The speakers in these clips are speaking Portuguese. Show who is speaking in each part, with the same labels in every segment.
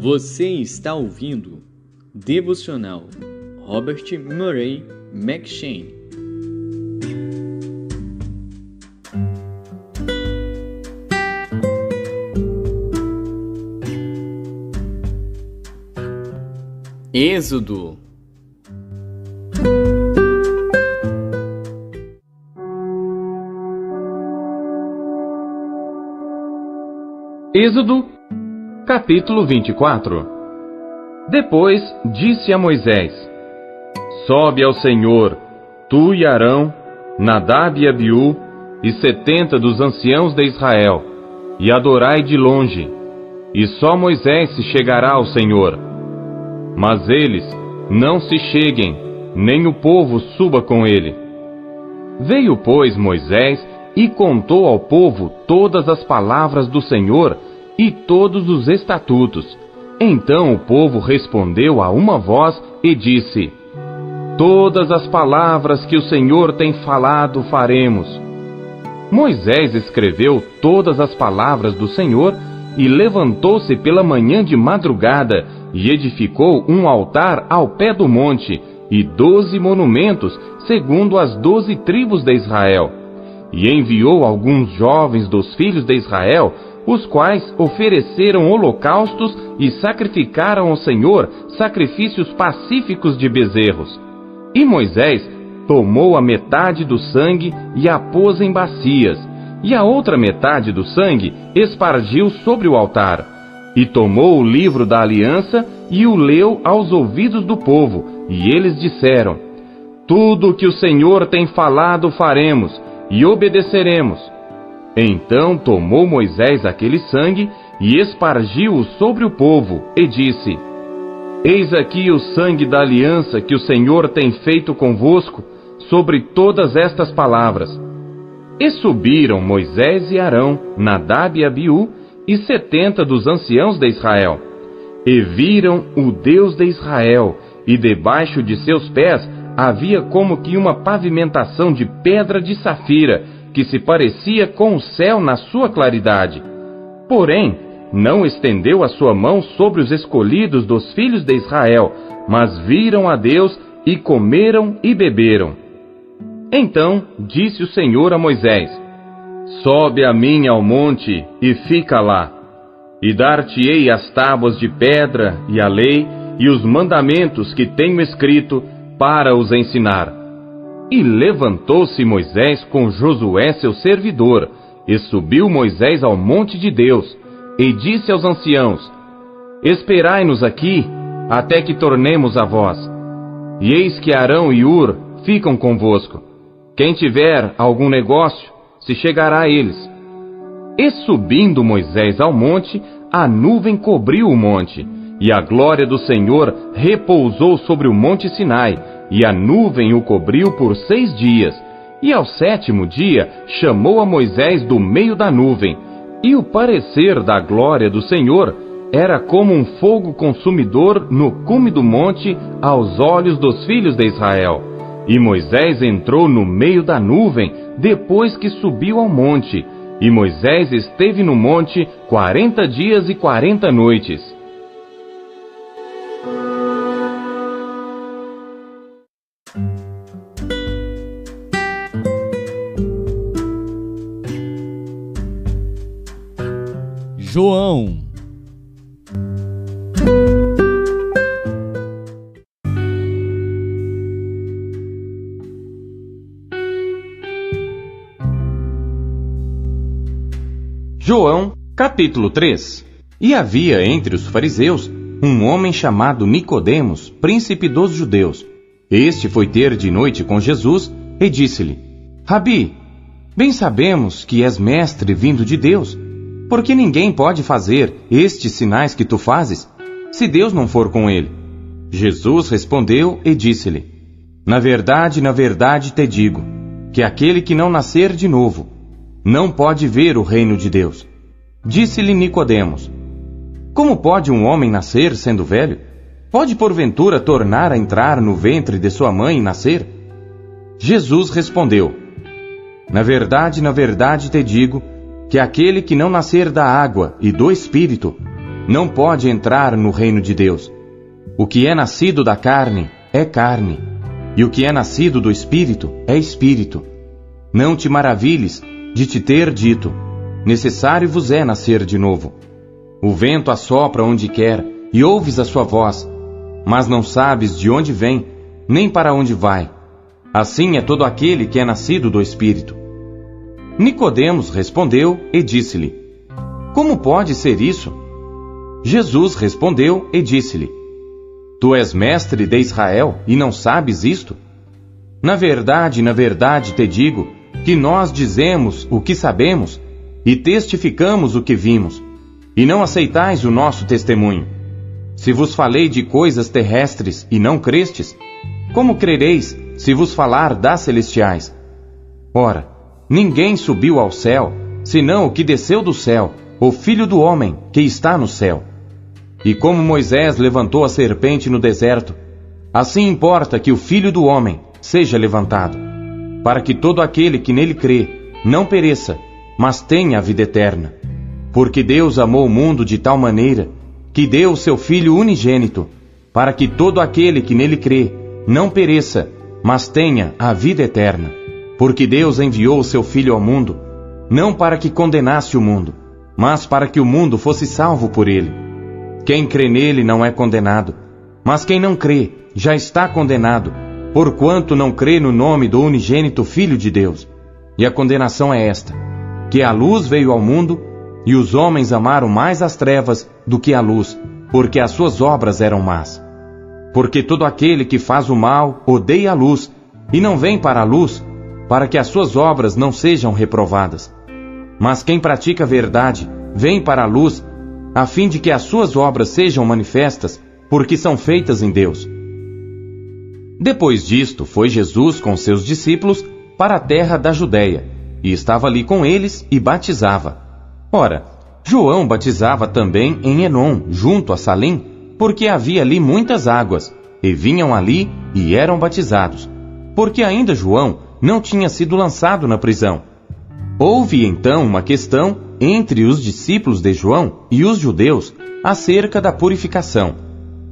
Speaker 1: Você está ouvindo Devocional Robert Murray M'Cheyne. Êxodo.
Speaker 2: Êxodo, capítulo 24. Depois disse a Moisés: Sobe ao Senhor, tu e Arão, Nadab e Abiú, e 70 dos anciãos de Israel, e adorai de longe, e só Moisés se chegará ao Senhor. Mas eles não se cheguem, nem o povo suba com ele. Veio, pois, Moisés e contou ao povo todas as palavras do Senhor e todos os estatutos. Então o povo respondeu a uma voz e disse: Todas as palavras que o Senhor tem falado faremos. Moisés escreveu todas as palavras do Senhor e levantou-se pela manhã de madrugada e edificou um altar ao pé do monte e 12 monumentos, segundo as 12 tribos de Israel. E enviou alguns jovens dos filhos de Israel, os quais ofereceram holocaustos e sacrificaram ao Senhor sacrifícios pacíficos de bezerros. E Moisés tomou a metade do sangue e a pôs em bacias, e a outra metade do sangue espargiu sobre o altar. E tomou o livro da aliança e o leu aos ouvidos do povo, e eles disseram: Tudo o que o Senhor tem falado faremos, e obedeceremos. Então tomou Moisés aquele sangue e espargiu-o sobre o povo, e disse: Eis aqui o sangue da aliança que o Senhor tem feito convosco, sobre todas estas palavras. E subiram Moisés e Arão, Nadab e Abiú, e 70 dos anciãos de Israel. E viram o Deus de Israel, e debaixo de seus pés havia como que uma pavimentação de pedra de safira, que se parecia com o céu na sua claridade. Porém, não estendeu a sua mão sobre os escolhidos dos filhos de Israel, mas viram a Deus e comeram e beberam. Então disse o Senhor a Moisés: Sobe a mim ao monte e fica lá, e dar-te-ei as tábuas de pedra e a lei e os mandamentos que tenho escrito para os ensinar. E levantou-se Moisés com Josué seu servidor, e subiu Moisés ao monte de Deus, e disse aos anciãos: Esperai-nos aqui, até que tornemos a vós. E eis que Arão e Hur ficam convosco. Quem tiver algum negócio, se chegará a eles. E subindo Moisés ao monte, a nuvem cobriu o monte, e a glória do Senhor repousou sobre o monte Sinai, e a nuvem o cobriu por 6 dias. E ao 7º dia chamou a Moisés do meio da nuvem, e o parecer da glória do Senhor era como um fogo consumidor no cume do monte aos olhos dos filhos de Israel. E Moisés entrou no meio da nuvem depois que subiu ao monte. E Moisés esteve no monte 40 dias e 40 noites.
Speaker 3: João.
Speaker 2: João, capítulo 3. E havia entre os fariseus um homem chamado Nicodemos, príncipe dos judeus. Este foi ter de noite com Jesus e disse-lhe: Rabi, bem sabemos que és mestre vindo de Deus, porque ninguém pode fazer estes sinais que tu fazes, se Deus não for com ele. Jesus respondeu e disse-lhe: na verdade te digo, que aquele que não nascer de novo não pode ver o reino de Deus. Disse-lhe Nicodemos: como pode um homem nascer sendo velho? Pode porventura tornar a entrar no ventre de sua mãe e nascer? Jesus respondeu: na verdade te digo, que aquele que não nascer da água e do Espírito não pode entrar no reino de Deus. O que é nascido da carne é carne, e o que é nascido do Espírito é Espírito. Não te maravilhes de te ter dito: necessário vos é nascer de novo. O vento assopra onde quer, e ouves a sua voz, mas não sabes de onde vem, nem para onde vai. Assim é todo aquele que é nascido do Espírito. Nicodemos respondeu e disse-lhe: como pode ser isso? Jesus respondeu e disse-lhe: tu és mestre de Israel e não sabes isto? Na verdade te digo que nós dizemos o que sabemos e testificamos o que vimos, e não aceitais o nosso testemunho. Se vos falei de coisas terrestres e não crestes, como crereis se vos falar das celestiais? Ora, ninguém subiu ao céu, senão o que desceu do céu, o Filho do Homem que está no céu. E como Moisés levantou a serpente no deserto, assim importa que o Filho do Homem seja levantado, para que todo aquele que nele crê não pereça, mas tenha a vida eterna. Porque Deus amou o mundo de tal maneira que deu o seu Filho unigênito, para que todo aquele que nele crê não pereça, mas tenha a vida eterna. Porque Deus enviou o seu Filho ao mundo, não para que condenasse o mundo, mas para que o mundo fosse salvo por ele. Quem crê nele não é condenado, mas quem não crê já está condenado, porquanto não crê no nome do unigênito Filho de Deus. E a condenação é esta: que a luz veio ao mundo, e os homens amaram mais as trevas do que a luz, porque as suas obras eram más. Porque todo aquele que faz o mal odeia a luz, e não vem para a luz, para que as suas obras não sejam reprovadas. Mas quem pratica a verdade vem para a luz, a fim de que as suas obras sejam manifestas, porque são feitas em Deus. Depois disto, foi Jesus com seus discípulos para a terra da Judéia, e estava ali com eles e batizava. Ora, João batizava também em Enom, junto a Salim, porque havia ali muitas águas, e vinham ali e eram batizados, porque ainda João não tinha sido lançado na prisão. Houve então uma questão entre os discípulos de João e os judeus acerca da purificação.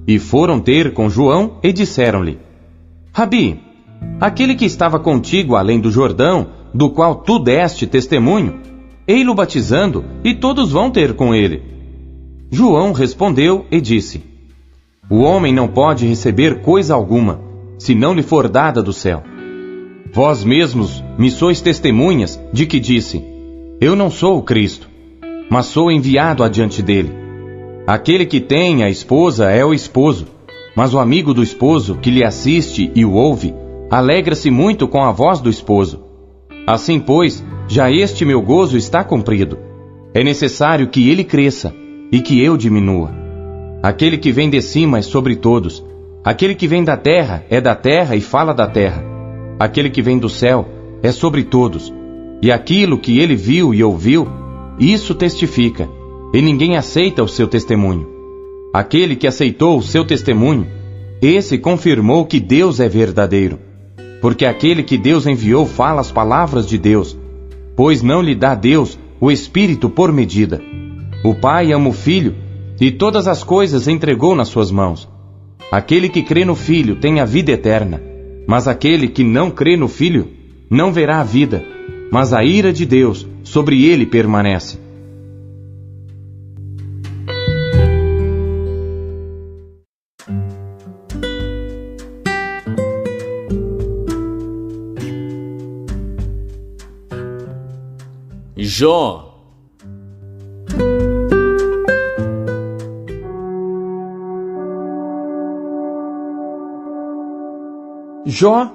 Speaker 2: E foram ter com João e disseram-lhe: Rabi, aquele que estava contigo além do Jordão, do qual tu deste testemunho, ei-lo batizando, e todos vão ter com ele. João respondeu e disse: o homem não pode receber coisa alguma, se não lhe for dada do céu. Vós mesmos me sois testemunhas de que disse: eu não sou o Cristo, mas sou enviado adiante dele. Aquele que tem a esposa é o esposo, mas o amigo do esposo que lhe assiste e o ouve, alegra-se muito com a voz do esposo. Assim, pois, já este meu gozo está cumprido. É necessário que ele cresça e que eu diminua. Aquele que vem de cima é sobre todos. Aquele que vem da terra é da terra e fala da terra. Aquele que vem do céu é sobre todos. E aquilo que ele viu e ouviu, isso testifica, e ninguém aceita o seu testemunho. Aquele que aceitou o seu testemunho, esse confirmou que Deus é verdadeiro. Porque aquele que Deus enviou fala as palavras de Deus, pois não lhe dá Deus o Espírito por medida. O Pai ama o Filho, e todas as coisas entregou nas suas mãos. Aquele que crê no Filho tem a vida eterna, mas aquele que não crê no Filho não verá a vida, mas a ira de Deus sobre ele permanece.
Speaker 3: Jó.
Speaker 2: Jó,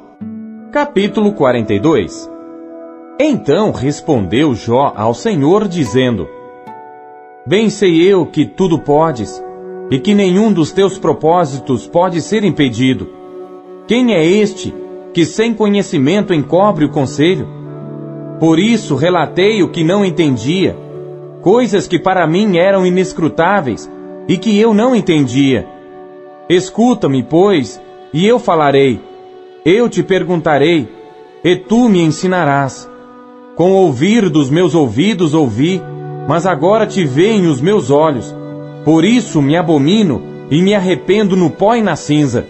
Speaker 2: capítulo 42. Então respondeu Jó ao Senhor, dizendo: bem sei eu que tudo podes, e que nenhum dos teus propósitos pode ser impedido. Quem é este que sem conhecimento encobre o conselho? Por isso relatei o que não entendia, coisas que para mim eram inescrutáveis, e que eu não entendia. Escuta-me, pois, e eu falarei. Eu te perguntarei, e tu me ensinarás. Com o ouvir dos meus ouvidos ouvi, mas agora te veem os meus olhos. Por isso me abomino e me arrependo no pó e na cinza.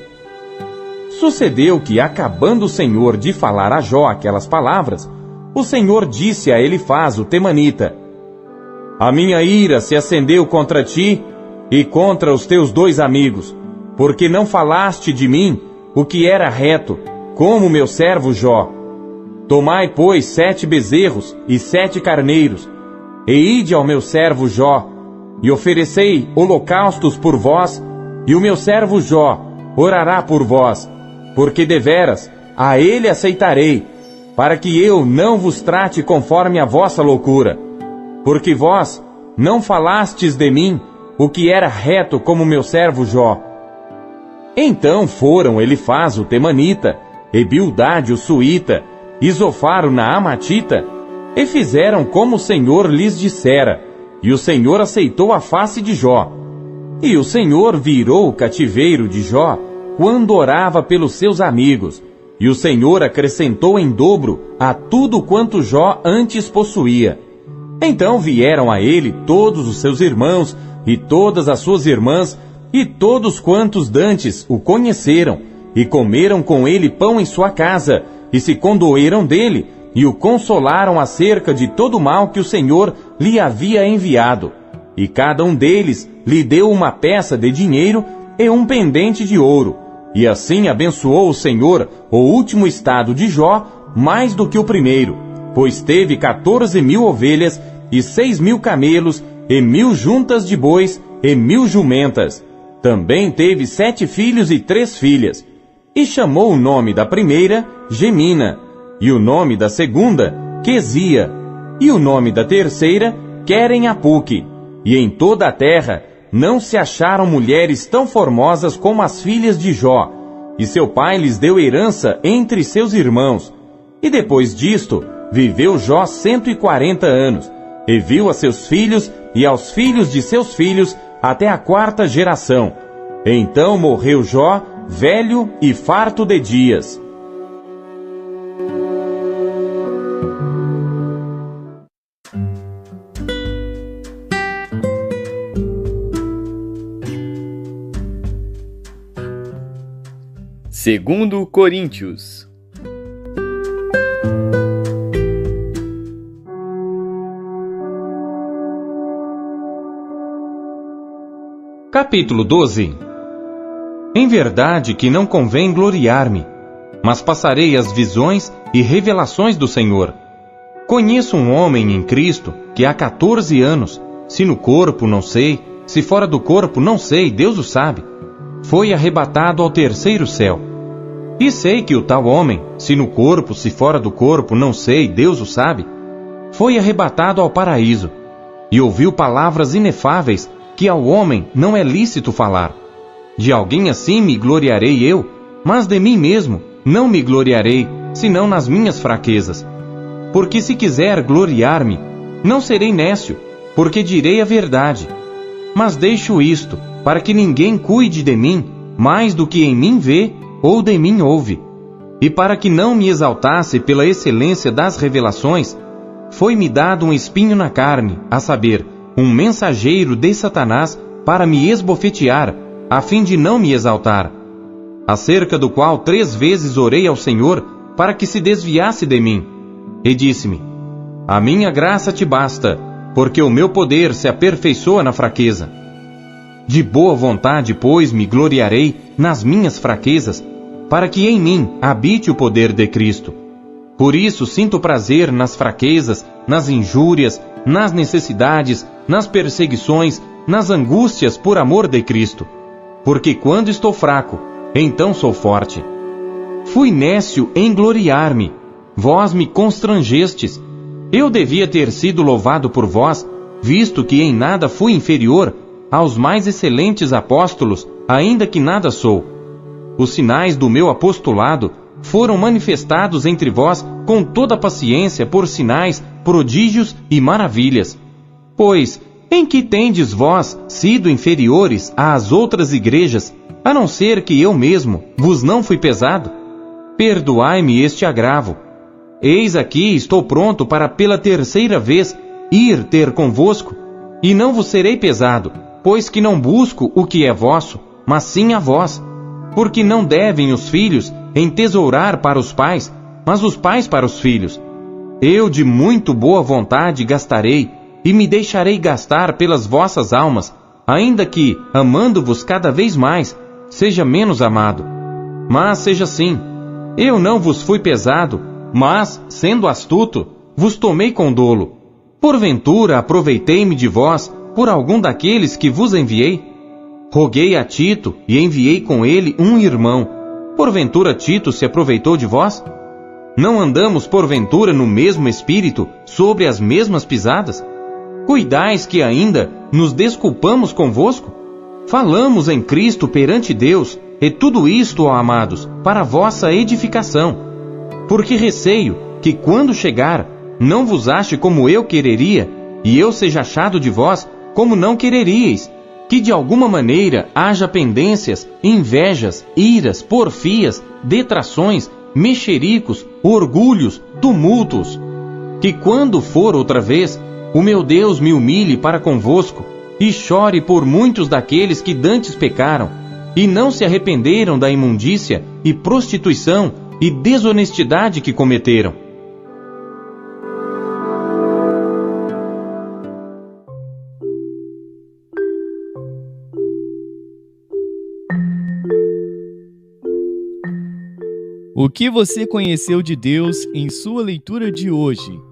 Speaker 2: Sucedeu que, acabando o Senhor de falar a Jó aquelas palavras, o Senhor disse a Elifaz, o temanita: A minha ira se acendeu contra ti e contra os teus 2 amigos, porque não falaste de mim o que era reto, como meu servo Jó. Tomai, pois, 7 bezerros e 7 carneiros, e ide ao meu servo Jó, e oferecei holocaustos por vós, e o meu servo Jó orará por vós, porque deveras a ele aceitarei, para que eu não vos trate conforme a vossa loucura, porque vós não falastes de mim o que era reto como meu servo Jó. Então foram Elifaz o temanita, e Bildade o suíta, e Zofar o naamatita, e fizeram como o Senhor lhes dissera, e o Senhor aceitou a face de Jó. E o Senhor virou o cativeiro de Jó quando orava pelos seus amigos, e o Senhor acrescentou em dobro a tudo quanto Jó antes possuía. Então vieram a ele todos os seus irmãos, e todas as suas irmãs, e todos quantos dantes o conheceram, e comeram com ele pão em sua casa, e se condoeram dele, e o consolaram acerca de todo o mal que o Senhor lhe havia enviado. E cada um deles lhe deu uma peça de dinheiro e um pendente de ouro. E assim abençoou o Senhor o último estado de Jó mais do que o primeiro, pois teve 14.000 ovelhas e 6.000 camelos e 1.000 juntas de bois e 1.000 jumentas. Também teve 7 filhos e 3 filhas. E chamou o nome da primeira Gemina, e o nome da segunda Quesia, e o nome da terceira Queren-Apuque. E em toda a terra não se acharam mulheres tão formosas como as filhas de Jó, e seu pai lhes deu herança entre seus irmãos. E depois disto, viveu Jó 140 anos, e viu a seus filhos e aos filhos de seus filhos até a 4ª geração. Então morreu Jó, velho e farto de dias.
Speaker 1: Segundo Coríntios.
Speaker 2: Capítulo 12. Em verdade que não convém gloriar-me, mas passarei as visões e revelações do Senhor. Conheço um homem em Cristo que há 14 anos, se no corpo não sei, se fora do corpo não sei, Deus o sabe, foi arrebatado ao 3º céu. E sei que o tal homem, se no corpo, se fora do corpo, não sei, Deus o sabe, foi arrebatado ao paraíso, e ouviu palavras inefáveis que ao homem não é lícito falar. De alguém assim me gloriarei eu, mas de mim mesmo não me gloriarei, senão nas minhas fraquezas. Porque se quiser gloriar-me, não serei nécio, porque direi a verdade. Mas deixo isto, para que ninguém cuide de mim, mais do que em mim vê, ou de mim ouve. E para que não me exaltasse pela excelência das revelações, foi-me dado um espinho na carne, a saber, um mensageiro de Satanás para me esbofetear, a fim de não me exaltar. Acerca do qual 3 vezes orei ao Senhor para que se desviasse de mim. E disse-me: A minha graça te basta, porque o meu poder se aperfeiçoa na fraqueza. De boa vontade, pois, me gloriarei nas minhas fraquezas, para que em mim habite o poder de Cristo. Por isso sinto prazer nas fraquezas, nas injúrias, nas necessidades, nas perseguições, nas angústias por amor de Cristo. Porque quando estou fraco, então sou forte. Fui nécio em gloriar-me, vós me constrangestes. Eu devia ter sido louvado por vós, visto que em nada fui inferior aos mais excelentes apóstolos, ainda que nada sou. Os sinais do meu apostolado foram manifestados entre vós com toda paciência por sinais, prodígios e maravilhas. Pois, em que tendes vós sido inferiores às outras igrejas, a não ser que eu mesmo vos não fui pesado? Perdoai-me este agravo. Eis aqui estou pronto para pela 3ª vez ir ter convosco, e não vos serei pesado, pois que não busco o que é vosso, mas sim a vós. Porque não devem os filhos entesourar para os pais, mas os pais para os filhos. Eu de muito boa vontade gastarei, e me deixarei gastar pelas vossas almas, ainda que, amando-vos cada vez mais, seja menos amado. Mas seja assim, eu não vos fui pesado, mas, sendo astuto, vos tomei com dolo. Porventura aproveitei-me de vós por algum daqueles que vos enviei? Roguei a Tito e enviei com ele um irmão. Porventura Tito se aproveitou de vós? Não andamos porventura no mesmo espírito, sobre as mesmas pisadas? Cuidais que ainda nos desculpamos convosco? Falamos em Cristo perante Deus, e tudo isto, ó amados, para vossa edificação. Porque receio que quando chegar, não vos ache como eu quereria, e eu seja achado de vós como não quereríeis, que de alguma maneira haja pendências, invejas, iras, porfias, detrações, mexericos, orgulhos, tumultos. Que quando for outra vez, o meu Deus me humilhe para convosco, e chore por muitos daqueles que dantes pecaram, e não se arrependeram da imundícia e prostituição e desonestidade que cometeram.
Speaker 3: O que você conheceu de Deus em sua leitura de hoje?